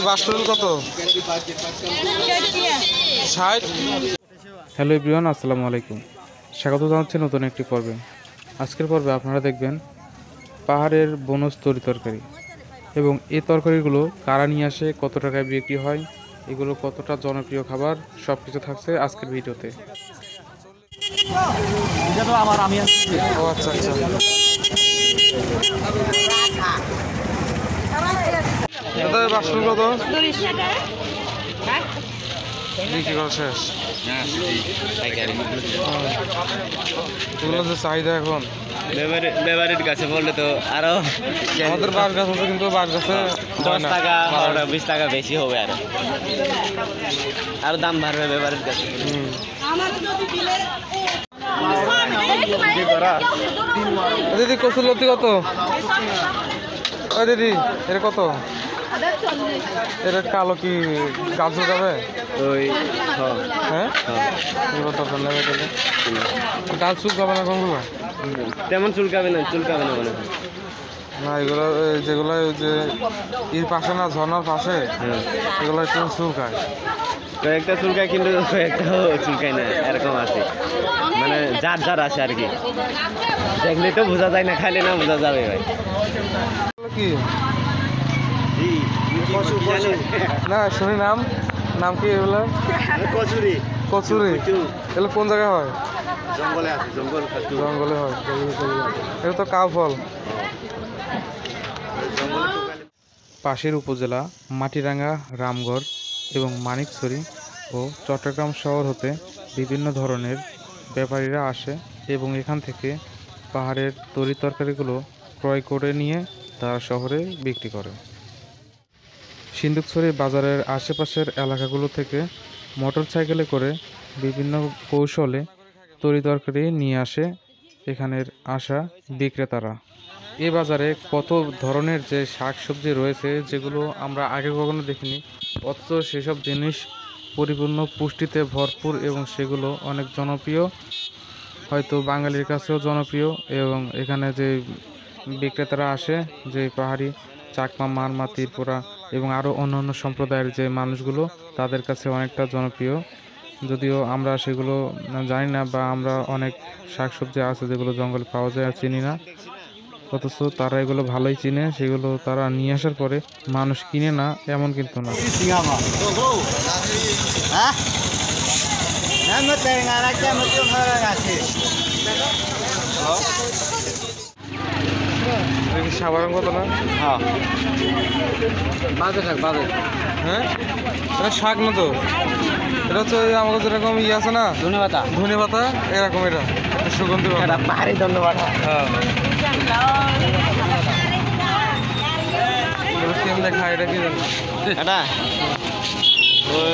বাসরুল কত? 60। Hello everyone, আসসালামু আলাইকুম। স্বাগত জানাচ্ছি নতুন একটি পর্বে। আজকের পর্বে আপনারা দেখবেন পাহাড়ের বোনাস তরকারি এবং এই তরকারিগুলো কারা নিয়ে আসে, কত টাকায় বিক্রি হয়, এগুলো কতটা জনপ্রিয় খাবার, সব কিছু থাকছে আজকের ভিডিওতে। ও আচ্ছা আচ্ছা। বাসরুল কত বিক্রি করা শেষ? এগুলো যে চাহিদা এখন লেবারের কাছে বললে তো আরো আমাদের বাঁশ গাছ আছে, কিন্তু বাঁশ গাছে 10 টাকা 20 টাকা বেশি হবে, আরো দাম বাড়বে লেবারের কাছে। দিদি কচুরলতি কত? ওই দিদি এটা কত? এটা কালো কি গাছ যাবে? ওই হ্যাঁ গাছ চুলকাবে না কোনগুলো? তেমন চুলকাবে না মনে হয়। না এগুলো যেগুলো যে এর পাশে না, ঝর্নার পাশে, এগুলো একটু চুলকায়। কয়েকটা চুলকায় কিন্তু কয়েকটাও চুলকায় না, এরকম আছে, মানে যার আছে আর কি। দেখলে তো বোঝা যায় না, খাইলে না বোঝা যাবে ভাই। কি না শুনি নাম কি এগুলো? কচুরি এগুলো কোন জায়গায় হয়? জঙ্গলে আছে, জঙ্গলে হয়। এটা তো কাউ ফল। পাশের উপজেলা মাটিরাঙ্গা, রামগড় এবং মানিকছড়ি ও চট্টগ্রাম শহর হতে বিভিন্ন ধরনের ব্যাপারীরা আসে এবং এখান থেকে পাহাড়ের তরকারিগুলো ক্রয় করে নিয়ে তারা শহরে বিক্রি করে। সিন্দুকছড়ি বাজারের আশেপাশের এলাকাগুলো থেকে মোটরসাইকেলে করে বিভিন্ন কৌশলে তরকারি নিয়ে আসে এখানের আসা বিক্রেতারা। এই বাজারে কত ধরনের যে শাকসবজি রয়েছে, যেগুলো আমরা আগে কখনো দেখিনি, অথচ সেসব জিনিস পরিপূর্ণ পুষ্টিতে ভরপুর এবং সেগুলো অনেক জনপ্রিয়, হয়তো বাঙালির কাছেও জনপ্রিয়। এবং এখানে যে বিক্রেতারা আসে, যে পাহাড়ি, চাকমা, মারমা, ত্রিপুরা এবং আরও অন্যান্য সম্প্রদায়ের যে মানুষগুলো, তাদের কাছে অনেকটা জনপ্রিয়। যদিও আমরা সেগুলো জানি না, বা আমরা অনেক শাকসবজি আছে যেগুলো জঙ্গলে পাওয়া যায় আর চিনি না, অথচ তারা এগুলো ভালোই চিনে। সেগুলো তারা নিয়ে আসার পরে মানুষ কিনে না এমন কিন্তু না। সাধারণ কত না? হ্যাঁ এটা শাক না তো, এটা হচ্ছে আমাদের যেরকম আছে না, ধনে পাতা এরকম, এটা সুগন্ধি পাহাড়ি ধন্যবাদ। খায় এটা কি জানো?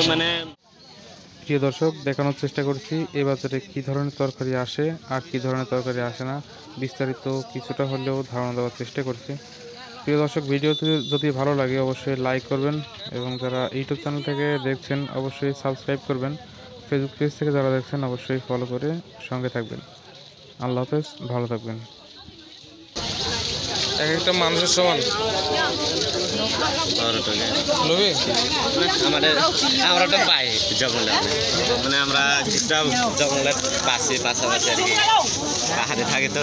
মানে প্রিয় দর্শক, দেখানোর চেষ্টা করছি এই বাজারে কী ধরনের তরকারি আসে আর কী ধরনের তরকারি আসে না, বিস্তারিত কিছুটা হলেও ধারণা দেওয়ার চেষ্টা করছি। প্রিয় দর্শক, ভিডিওটি যদি ভালো লাগে অবশ্যই লাইক করবেন, এবং যারা ইউটিউব চ্যানেল থেকে দেখছেন অবশ্যই সাবস্ক্রাইব করবেন, ফেসবুক পেজ থেকে যারা দেখছেন অবশ্যই ফলো করে সঙ্গে থাকবেন। আল্লাহ হাফেজ, ভালো থাকবেন। এক একটা মানুষের সমান আমরা তো পাই জঙ্গলে, মানে আমরা জঙ্গলের পাশাপাশি আর কি, পাহাড়ে থাকে তো।